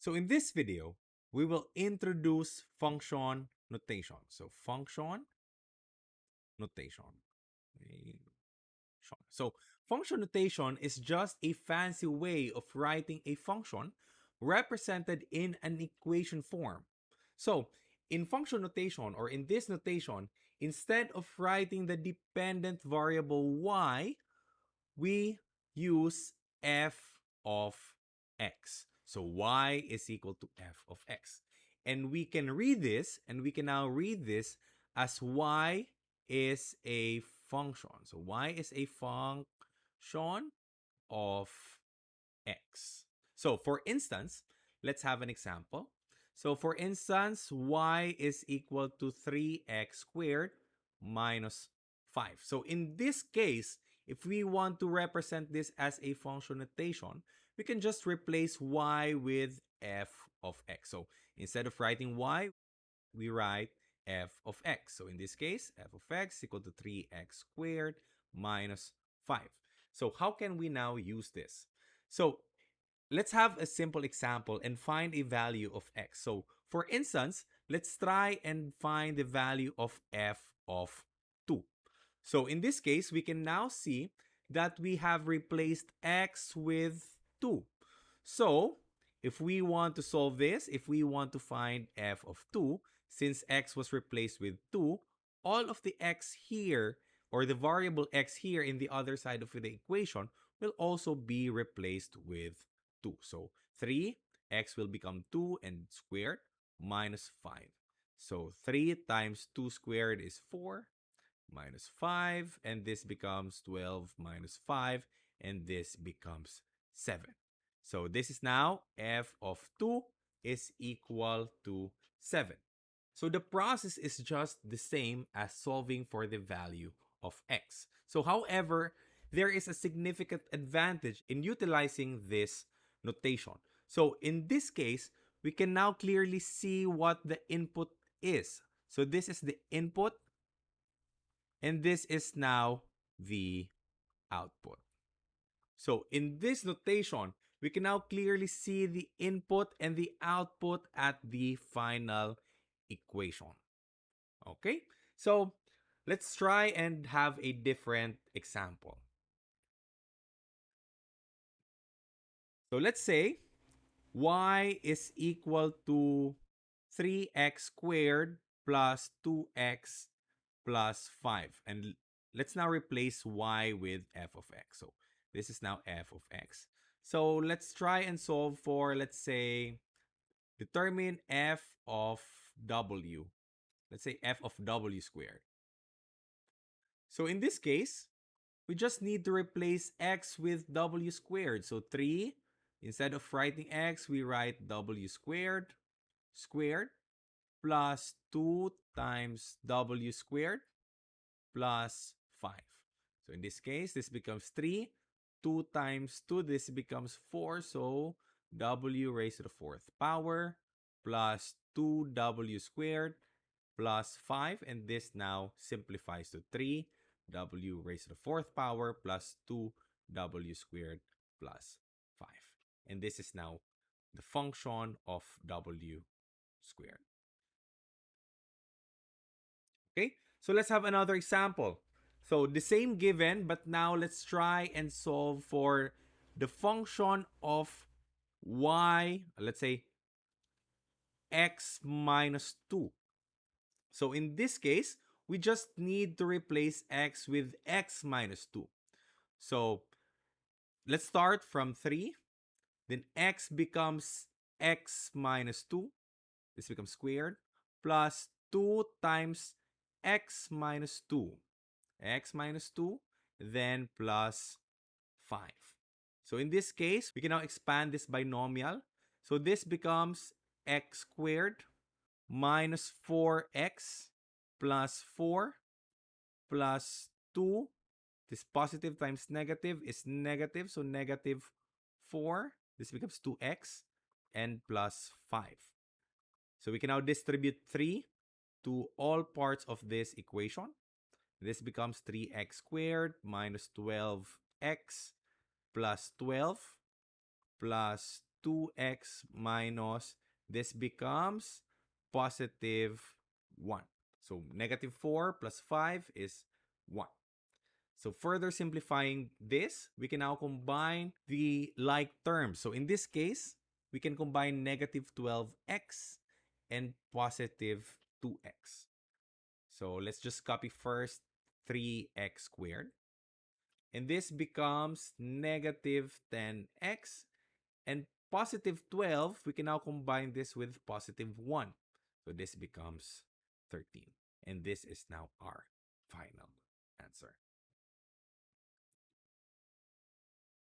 So in this video, we will introduce function notation. So function notation. So function notation is just a fancy way of writing a function represented in an equation form. So in function notation, or in this notation, instead of writing the dependent variable y, we use f of x. So y is equal to f of x. And we can read this, and we can now read this as y is a function. So y is a function of x. So for instance, let's have an example. So for instance, y is equal to 3x squared minus 5. So in this case, if we want to represent this as a function notation, we can just replace y with f of x. So instead of writing y, we write f of x. So in this case, f of x is equal to 3x squared minus 5. So how can we now use this? So let's have a simple example and find a value of x. So for instance, let's try and find the value of f of 2. So in this case, we can now see that we have replaced x with 2. So if we want to solve this, if we want to find f of 2, since x was replaced with 2, all of the x here, or the variable x here in the other side of the equation, will also be replaced with 2. So 3, x will become 2 and squared minus 5. So 3 times 2 squared is 4 minus 5, and this becomes 12 minus 5, and this becomes 7. So this is now f of 2 is equal to 7. So the process is just the same as solving for the value of x. So however, there is a significant advantage in utilizing this notation. So in this case, we can now clearly see what the input is. So this is the input, and this is now the output. So in this notation, we can now clearly see the input and the output at the final equation. Okay, so let's try and have a different example. So let's say y is equal to 3x squared plus 2x plus 5. And let's now replace y with f of x. So this is now f of x. So let's try and solve for, let's say, determine f of w. Let's say f of w squared. So in this case, we just need to replace x with w squared. So 3, instead of writing x, we write w squared plus 2 times w squared plus 5. So in this case, this becomes 3. 2 times 2, this becomes 4. So w raised to the 4th power plus 2w squared plus 5. And this now simplifies to 3. W raised to the 4th power plus 2w squared plus 5. And this is now the function of w squared. Okay, so let's have another example. So the same given, but now let's try and solve for the function of y, let's say x minus 2. So in this case, we just need to replace x with x minus 2. So let's start from 3. Then x becomes x minus 2. This becomes squared plus 2 times x minus 2. X minus 2, then plus 5. So in this case, we can now expand this binomial. So this becomes x squared minus 4x plus 4 plus 2. This positive times negative is negative. So negative 4. This becomes 2x and plus 5. So we can now distribute 3 to all parts of this equation. This becomes 3x squared minus 12x plus 12 plus 2x minus, this becomes positive 1. So negative 4 plus 5 is 1. So further simplifying this, we can now combine the like terms. So in this case, we can combine negative 12x and positive 2x. So let's just copy first 3x squared. And this becomes negative 10x. And positive 12, we can now combine this with positive 1. So this becomes 13. And this is now our final answer.